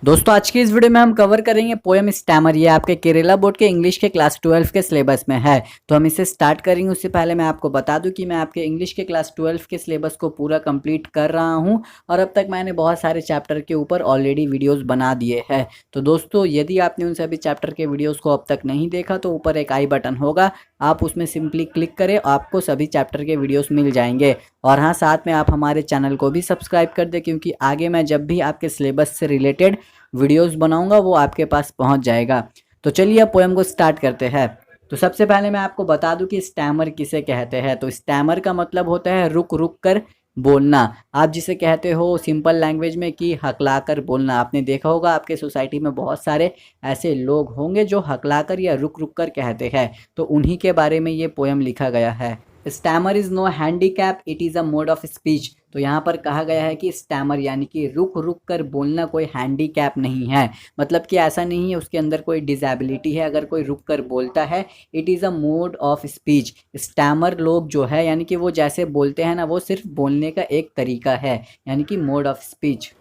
दोस्तों आज की इस वीडियो में हम कवर करेंगे पोएम स्टैमर। ये आपके केरला बोर्ड के इंग्लिश के क्लास 12 के सिलेबस में है, तो हम इसे स्टार्ट करेंगे। उससे पहले मैं आपको बता दूं कि मैं आपके इंग्लिश के क्लास 12 के सिलेबस को पूरा कंप्लीट कर रहा हूं और अब तक मैंने बहुत सारे चैप्टर के ऊपर ऑलरेडी वीडियोस बना दिए हैं। तो दोस्तों यदि आपने उन सभी चैप्टर के वीडियोज़ को अब तक नहीं देखा तो ऊपर एक आई बटन होगा, आप उसमें सिंपली क्लिक करें, आपको सभी चैप्टर के वीडियोस मिल जाएंगे। और हाँ, साथ में आप हमारे चैनल को भी सब्सक्राइब कर दें, क्योंकि आगे मैं जब भी आपके सिलेबस से रिलेटेड वीडियोस बनाऊंगा वो आपके पास पहुंच जाएगा। तो चलिए अब पोएम को स्टार्ट करते हैं। तो सबसे पहले मैं आपको बता दूं कि स्टैमर किसे कहते हैं। तो स्टैमर का मतलब होता है रुक रुक कर बोलना। आप जिसे कहते हो सिंपल लैंग्वेज में कि हकला कर बोलना। आपने देखा होगा आपके सोसाइटी में बहुत सारे ऐसे लोग होंगे जो हकला कर या रुक रुक कर कहते हैं, तो उन्हीं के बारे में ये पोएम लिखा गया है। Stammer is no handicap, it is a mode of speech. तो यहाँ पर कहा गया है कि स्टैमर यानी कि रुक रुक कर बोलना कोई हैंडीकैप नहीं है। मतलब कि ऐसा नहीं है उसके अंदर कोई डिसेबिलिटी है अगर कोई रुक कर बोलता है। It is a mode of speech. Stammer लोग जो है यानी कि वो जैसे बोलते हैं ना, वो सिर्फ बोलने का एक तरीका है, यानी कि मोड ऑफ स्पीच।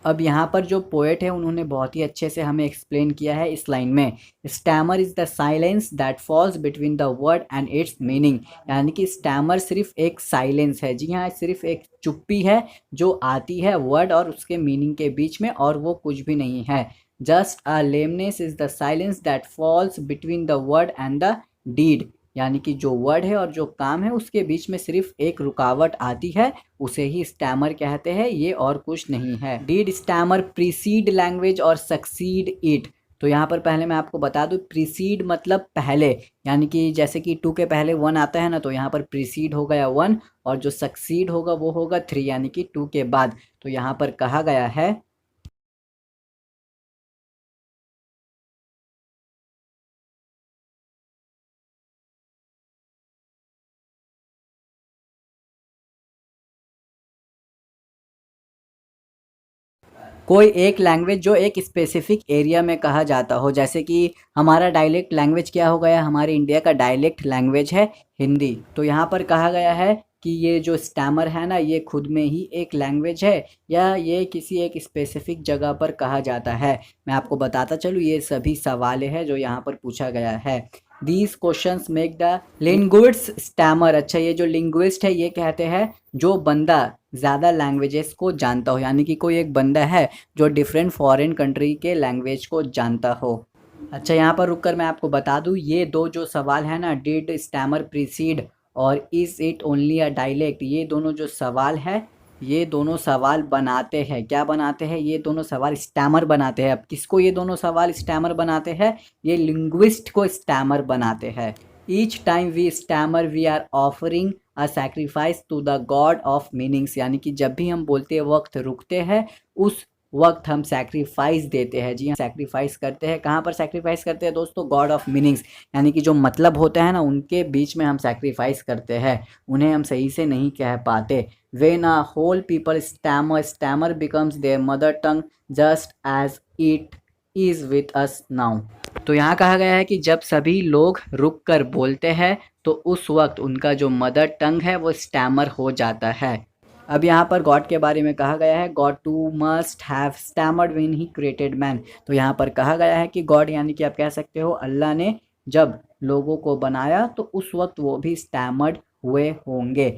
अब यहाँ पर जो पोएट है उन्होंने बहुत ही अच्छे से हमें एक्सप्लेन किया है इस लाइन में। Stammer is the silence that falls between the word and its meaning. यानी कि स्टैमर सिर्फ एक साइलेंस है, जी हाँ, सिर्फ एक चुप्पी है जो आती है वर्ड और उसके मीनिंग के बीच में, और वो कुछ भी नहीं है। Just a lameness is the silence that falls between the word and the deed. यानी कि जो वर्ड है और जो काम है उसके बीच में सिर्फ एक रुकावट आती है, उसे ही स्टैमर कहते हैं, ये और कुछ नहीं है। डिड स्टैमर प्रीसीड लैंग्वेज और सक्सीड इट। तो यहाँ पर पहले मैं आपको बता दूं, प्रीसीड मतलब पहले, यानी कि जैसे कि 2 के पहले 1 आता है ना, तो यहाँ पर प्रीसीड हो गया 1 और जो सक्सीड होगा वो होगा 3, यानी कि 2 के बाद। तो यहाँ पर कहा गया है कोई एक लैंग्वेज जो एक स्पेसिफिक एरिया में कहा जाता हो। जैसे कि हमारा डायलेक्ट लैंग्वेज क्या हो गया, हमारे इंडिया का डायलेक्ट लैंग्वेज है हिंदी। तो यहाँ पर कहा गया है कि ये जो स्टैमर है ना, ये खुद में ही एक लैंग्वेज है या ये किसी एक स्पेसिफिक जगह पर कहा जाता है। मैं आपको बताता चलूँ, ये सभी सवाल है जो यहाँ पर पूछा गया है। These questions make the linguist stammer. अच्छा, ये जो लिंग्विस्ट है ये कहते हैं जो बंदा ज़्यादा लैंग्वेजेस को जानता हो, यानी कि कोई एक बंदा है जो डिफरेंट फॉरेन कंट्री के लैंग्वेज को जानता हो। अच्छा, यहाँ पर रुककर मैं आपको बता दूँ, ये दो जो सवाल है ना, डिड स्टैमर प्रीसीड और is it only a dialect, ये दोनों जो सवाल है, ये दोनों सवाल बनाते हैं, क्या बनाते हैं, ये दोनों सवाल स्टैमर बनाते हैं। अब किसको ये दोनों सवाल स्टैमर बनाते हैं? ये लिंग्विस्ट को स्टैमर बनाते हैं। Each time we stammer we are offering a sacrifice to the god of meanings. यानी कि जब भी हम बोलते वक्त रुकते हैं, उस वक्त हम सैक्रिफाइस देते हैं। जी हाँ, सैक्रिफाइस करते हैं। कहाँ पर सैक्रिफाइस करते हैं दोस्तों? गॉड ऑफ मीनिंग्स, यानी कि जो मतलब होते हैं ना उनके बीच में हम सैक्रिफाइस करते हैं, उन्हें हम सही से नहीं कह पाते। When a whole people stammer, stammer becomes their mother tongue just as it is with us now. तो यहाँ कहा गया है कि जब सभी लोग रुक कर बोलते हैं तो उस वक्त उनका जो मदर टंग है वो स्टैमर हो जाता है। अब यहाँ पर गॉड के बारे में कहा गया है, God too must have stammered when he created man. तो यहाँ पर कहा गया है कि गॉड यानी कि आप कह सकते हो अल्लाह ने जब लोगों को बनाया तो उस वक्त वो भी स्टैमर्ड हुए होंगे।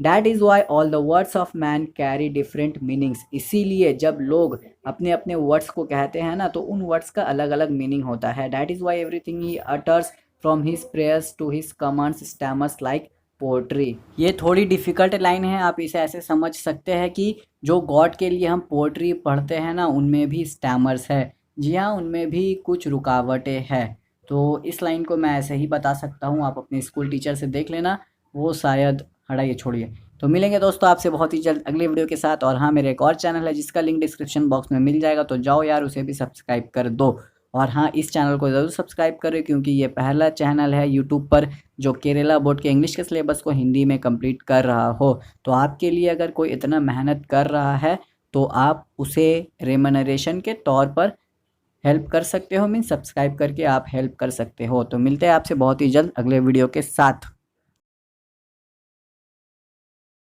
That is why all the words of man carry different meanings. इसीलिए जब लोग अपने अपने वर्ड्स को कहते हैं ना, तो उन वर्ड्स का अलग अलग मीनिंग होता है। That is why everything he utters from his prayers to his commands stammers like poetry. ये थोड़ी डिफ़िकल्ट लाइन है, आप इसे ऐसे समझ सकते हैं कि जो गॉड के लिए हम पोट्री पढ़ते हैं ना, उनमें भी स्टैमर्स है। जी हाँ, उनमें भी कुछ रुकावटें हैं। तो इस लाइन को मैं ऐसे ही बता सकता हूँ, आप अपने स्कूल टीचर से देख लेना, वो शायद हटाइए छोड़िए। तो मिलेंगे दोस्तों आपसे बहुत ही जल्द अगले वीडियो के साथ। और हाँ, मेरे एक और चैनल है जिसका लिंक डिस्क्रिप्शन बॉक्स में मिल जाएगा, तो जाओ यार उसे भी सब्सक्राइब कर दो। और हाँ, इस चैनल को ज़रूर सब्सक्राइब करें, क्योंकि ये पहला चैनल है यूट्यूब पर जो केरला बोर्ड के इंग्लिश के सिलेबस को हिंदी में कंप्लीट कर रहा हो। तो आपके लिए अगर कोई इतना मेहनत कर रहा है तो आप उसे रेमनरेशन के तौर पर हेल्प कर सकते हो, मीन्स सब्सक्राइब करके आप हेल्प कर सकते हो। तो मिलते हैं आपसे बहुत ही जल्द अगले वीडियो के साथ।